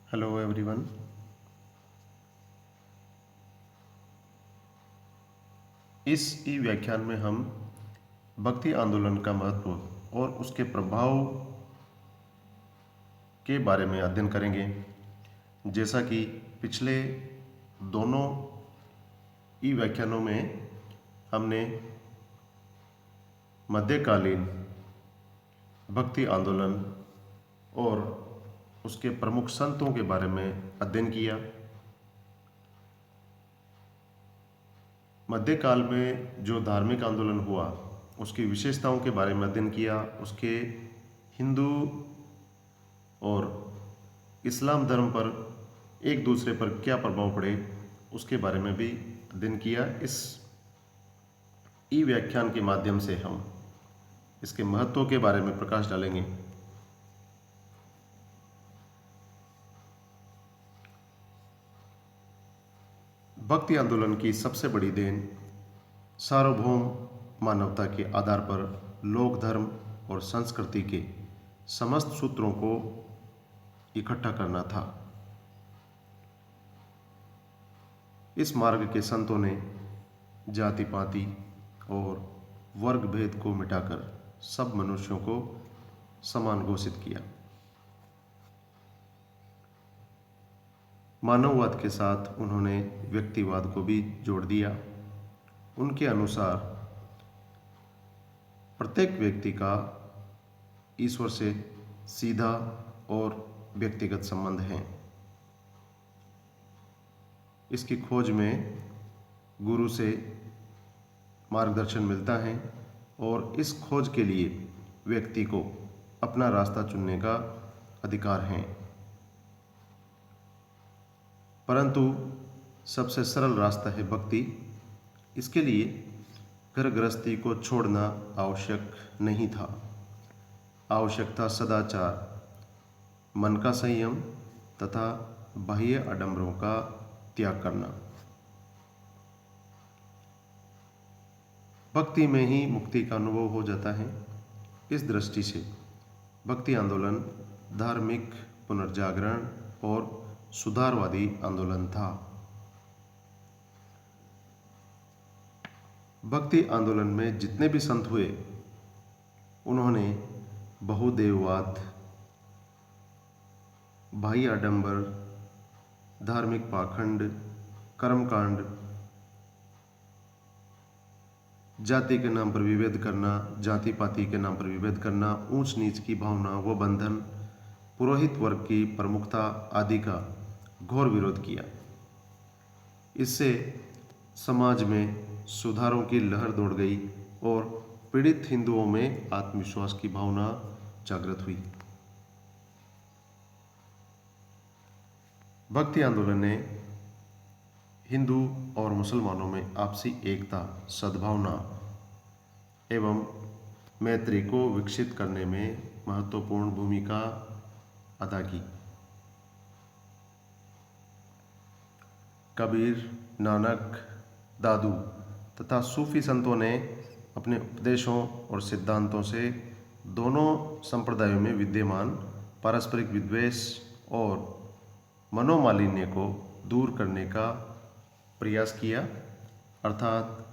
Hello everyone. इस ई व्याख्यान में हम भक्ति आंदोलन का महत्व और उसके प्रभाव के बारे में अध्ययन करेंगे। जैसा कि पिछले दोनों ई व्याख्यानों में हमने मध्यकालीन भक्ति आंदोलन और उसके प्रमुख संतों के बारे में अध्ययन किया। मध्यकाल में जो धार्मिक आंदोलन हुआ उसकी विशेषताओं के बारे में अध्ययन किया, उसके हिंदू और इस्लाम धर्म पर एक दूसरे पर क्या प्रभाव पड़े उसके बारे में भी अध्ययन किया। इस ई व्याख्यान के माध्यम से हम इसके महत्व के बारे में प्रकाश डालेंगे। भक्ति आंदोलन की सबसे बड़ी देन सार्वभौम मानवता के आधार पर लोक धर्म और संस्कृति के समस्त सूत्रों को इकट्ठा करना था। इस मार्ग के संतों ने जाति पाति और वर्ग भेद को मिटाकर सब मनुष्यों को समान घोषित किया। मानववाद के साथ उन्होंने व्यक्तिवाद को भी जोड़ दिया। उनके अनुसार प्रत्येक व्यक्ति का ईश्वर से सीधा और व्यक्तिगत संबंध है। इसकी खोज में गुरु से मार्गदर्शन मिलता है और इस खोज के लिए व्यक्ति को अपना रास्ता चुनने का अधिकार है। परंतु सबसे सरल रास्ता है भक्ति। इसके लिए घर गृहस्थी को छोड़ना आवश्यक नहीं था। आवश्यक था सदाचार, मन का संयम तथा बाह्य आडंबरों का त्याग करना। भक्ति में ही मुक्ति का अनुभव हो जाता है। इस दृष्टि से भक्ति आंदोलन धार्मिक पुनर्जागरण और सुधारवादी आंदोलन था। भक्ति आंदोलन में जितने भी संत हुए उन्होंने बहुदेववाद, बाह्य आडंबर, धार्मिक पाखंड, कर्मकांड, जाति के नाम पर विभेद करना, जाति पाति के नाम पर विभेद करना, ऊंच नीच की भावना व बंधन, पुरोहित वर्ग की प्रमुखता आदि का घोर विरोध किया। इससे समाज में सुधारों की लहर दौड़ गई और पीड़ित हिंदुओं में आत्मविश्वास की भावना जागृत हुई। भक्ति आंदोलन ने हिंदू और मुसलमानों में आपसी एकता, सद्भावना एवं मैत्री को विकसित करने में महत्वपूर्ण भूमिका अदा की। कबीर, नानक, दादू तथा सूफी संतों ने अपने उपदेशों और सिद्धांतों से दोनों संप्रदायों में विद्यमान पारस्परिक विद्वेष और मनोमालिन्य को दूर करने का प्रयास किया। अर्थात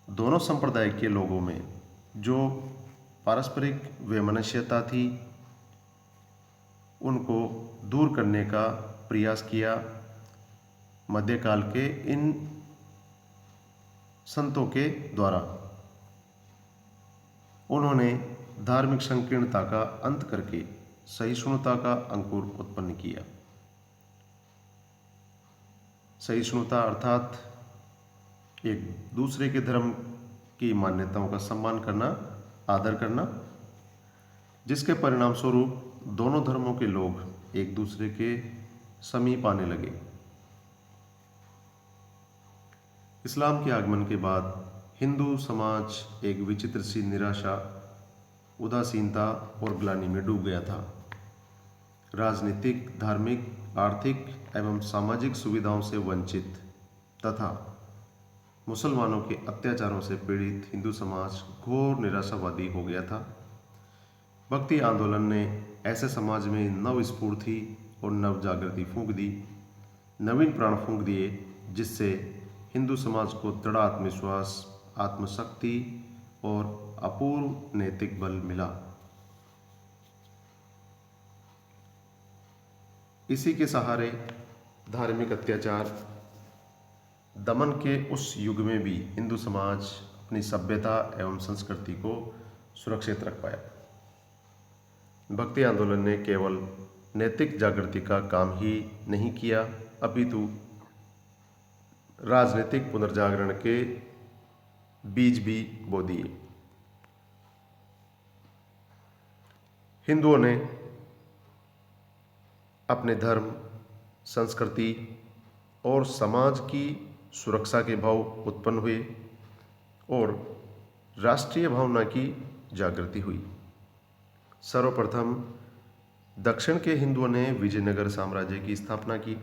दोनों संप्रदाय के लोगों में जो पारस्परिक वैमनस्यता थी उनको दूर करने का प्रयास किया। मध्यकाल के इन संतों के द्वारा उन्होंने धार्मिक संकीर्णता का अंत करके सहिष्णुता का अंकुर उत्पन्न किया। सहिष्णुता अर्थात एक दूसरे के धर्म की मान्यताओं का सम्मान करना, आदर करना, जिसके परिणाम स्वरूप दोनों धर्मों के लोग एक दूसरे के समीप आने लगे। इस्लाम के आगमन के बाद हिंदू समाज एक विचित्र सी निराशा, उदासीनता और ग्लानि में डूब गया था। राजनीतिक, धार्मिक, आर्थिक एवं सामाजिक सुविधाओं से वंचित तथा मुसलमानों के अत्याचारों से पीड़ित हिंदू समाज घोर निराशावादी हो गया था। भक्ति आंदोलन ने ऐसे समाज में नव स्फूर्ति और नव जागृति फूंक दी, नवीन प्राण फूंक दिए, जिससे हिंदू समाज को दृढ़ आत्मविश्वास, आत्मशक्ति और अपूर्व नैतिक बल मिला। इसी के सहारे धार्मिक अत्याचार, दमन के उस युग में भी हिंदू समाज अपनी सभ्यता एवं संस्कृति को सुरक्षित रख पाया। भक्ति आंदोलन ने केवल नैतिक जागृति का काम ही नहीं किया, अपितु राजनीतिक पुनर्जागरण के बीज भी बो दिए। हिंदुओं ने अपने धर्म, संस्कृति और समाज की सुरक्षा के भाव उत्पन्न हुए और राष्ट्रीय भावना की जागृति हुई। सर्वप्रथम दक्षिण के हिंदुओं ने विजयनगर साम्राज्य की स्थापना की।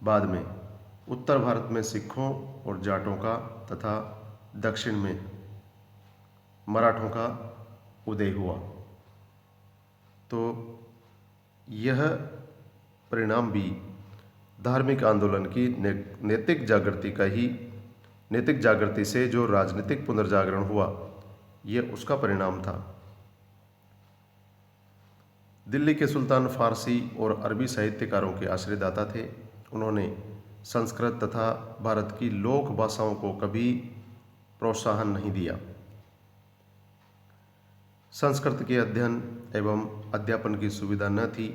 बाद में उत्तर भारत में सिखों और जाटों का तथा दक्षिण में मराठों का उदय हुआ। तो यह परिणाम भी धार्मिक आंदोलन की नैतिक जागृति से जो राजनीतिक पुनर्जागरण हुआ, यह उसका परिणाम था। दिल्ली के सुल्तान फारसी और अरबी साहित्यकारों के आश्रयदाता थे। उन्होंने संस्कृत तथा भारत की लोक भाषाओं को कभी प्रोत्साहन नहीं दिया। संस्कृत के अध्ययन एवं अध्यापन की सुविधा न थी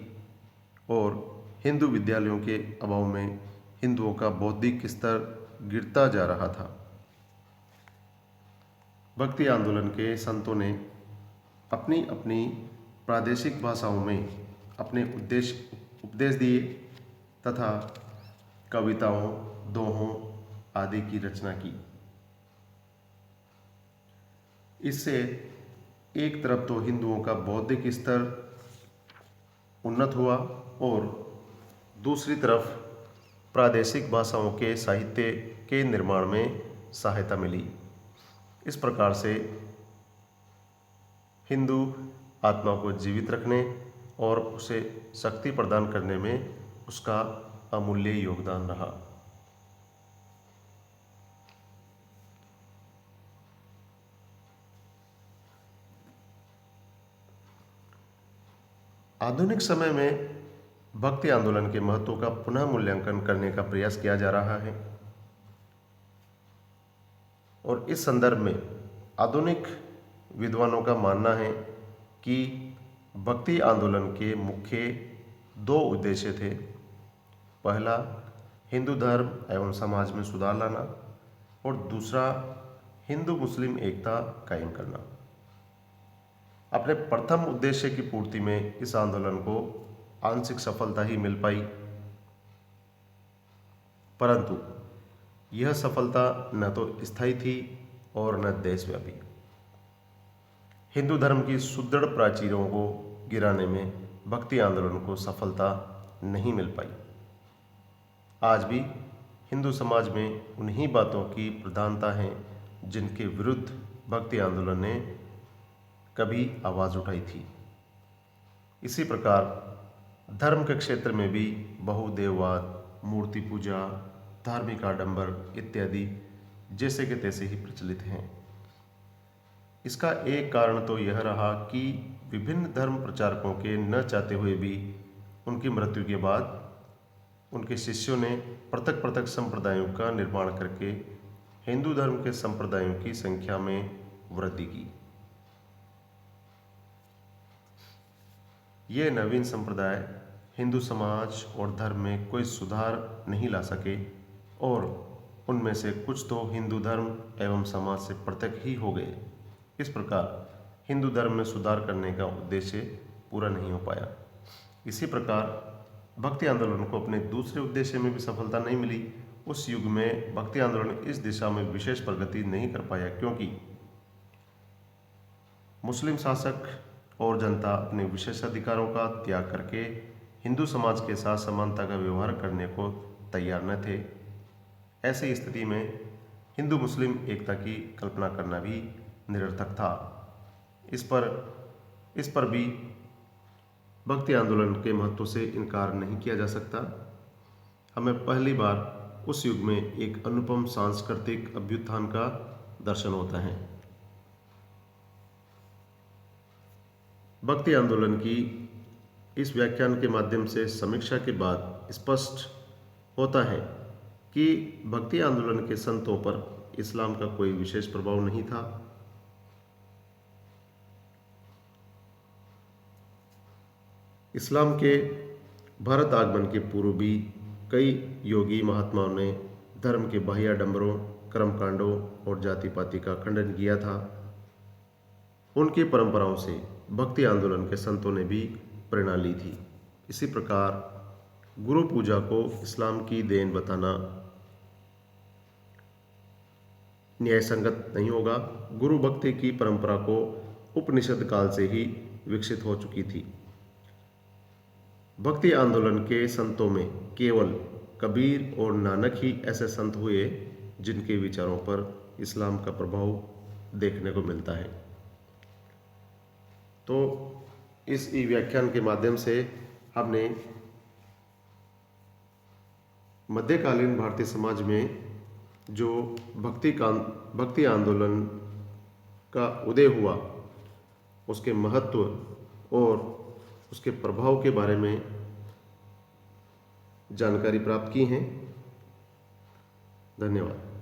और हिंदू विद्यालयों के अभाव में हिंदुओं का बौद्धिक स्तर गिरता जा रहा था। भक्ति आंदोलन के संतों ने अपनी अपनी प्रादेशिक भाषाओं में अपने उपदेश दिए तथा कविताओं, दोहों आदि की रचना की। इससे एक तरफ तो हिंदुओं का बौद्धिक स्तर उन्नत हुआ और दूसरी तरफ प्रादेशिक भाषाओं के साहित्य के निर्माण में सहायता मिली। इस प्रकार से हिंदू आत्मा को जीवित रखने और उसे शक्ति प्रदान करने में उसका अमूल्य योगदान रहा। आधुनिक समय में भक्ति आंदोलन के महत्व का पुनः मूल्यांकन करने का प्रयास किया जा रहा है और इस संदर्भ में आधुनिक विद्वानों का मानना है कि भक्ति आंदोलन के मुख्य दो उद्देश्य थे। पहला, हिंदू धर्म एवं समाज में सुधार लाना और दूसरा, हिंदू मुस्लिम एकता कायम करना। अपने प्रथम उद्देश्य की पूर्ति में इस आंदोलन को आंशिक सफलता ही मिल पाई, परंतु यह सफलता न तो स्थायी थी और न देशव्यापी। हिंदू धर्म की सुदृढ़ प्राचीरों को गिराने में भक्ति आंदोलन को सफलता नहीं मिल पाई। आज भी हिंदू समाज में उन्हीं बातों की प्रधानता है जिनके विरुद्ध भक्ति आंदोलन ने कभी आवाज उठाई थी। इसी प्रकार धर्म के क्षेत्र में भी बहुदेववाद, मूर्ति पूजा, धार्मिक आडंबर इत्यादि जैसे के तैसे ही प्रचलित हैं। इसका एक कारण तो यह रहा कि विभिन्न धर्म प्रचारकों के न चाहते हुए भी उनकी मृत्यु के बाद उनके शिष्यों ने पृथक पृथक संप्रदायों का निर्माण करके हिंदू धर्म के संप्रदायों की संख्या में वृद्धि की। ये नवीन संप्रदाय हिंदू समाज और धर्म में कोई सुधार नहीं ला सके और उनमें से कुछ तो हिंदू धर्म एवं समाज से पृथक ही हो गए। इस प्रकार हिंदू धर्म में सुधार करने का उद्देश्य पूरा नहीं हो पाया। इसी प्रकार भक्ति आंदोलन को अपने दूसरे उद्देश्य में भी सफलता नहीं मिली। उस युग में भक्ति आंदोलन इस दिशा में विशेष प्रगति नहीं कर पाया क्योंकि मुस्लिम शासक और जनता अपने विशेषाधिकारों का त्याग करके हिंदू समाज के साथ समानता का व्यवहार करने को तैयार न थे। ऐसी स्थिति में हिंदू मुस्लिम एकता की कल्पना करना भी निरर्थक था। इस पर भी भक्ति आंदोलन के महत्व से इनकार नहीं किया जा सकता। हमें पहली बार उस युग में एक अनुपम सांस्कृतिक अभ्युत्थान का दर्शन होता है। भक्ति आंदोलन की इस व्याख्यान के माध्यम से समीक्षा के बाद स्पष्ट होता है कि भक्ति आंदोलन के संतों पर इस्लाम का कोई विशेष प्रभाव नहीं था। इस्लाम के भारत आगमन के पूर्व भी कई योगी महात्माओं ने धर्म के बाह्याडंबरों, कर्मकांडों और जाति पाति का खंडन किया था। उनकी परंपराओं से भक्ति आंदोलन के संतों ने भी प्रेरणा ली थी। इसी प्रकार गुरु पूजा को इस्लाम की देन बताना न्यायसंगत नहीं होगा। गुरु भक्ति की परंपरा को उपनिषद काल से ही विकसित हो चुकी थी। भक्ति आंदोलन के संतों में केवल कबीर और नानक ही ऐसे संत हुए जिनके विचारों पर इस्लाम का प्रभाव देखने को मिलता है। तो इस ई व्याख्यान के माध्यम से हमने मध्यकालीन भारतीय समाज में जो भक्ति आंदोलन का उदय हुआ, उसके महत्व और उसके प्रभाव के बारे में जानकारी प्राप्त की है। धन्यवाद।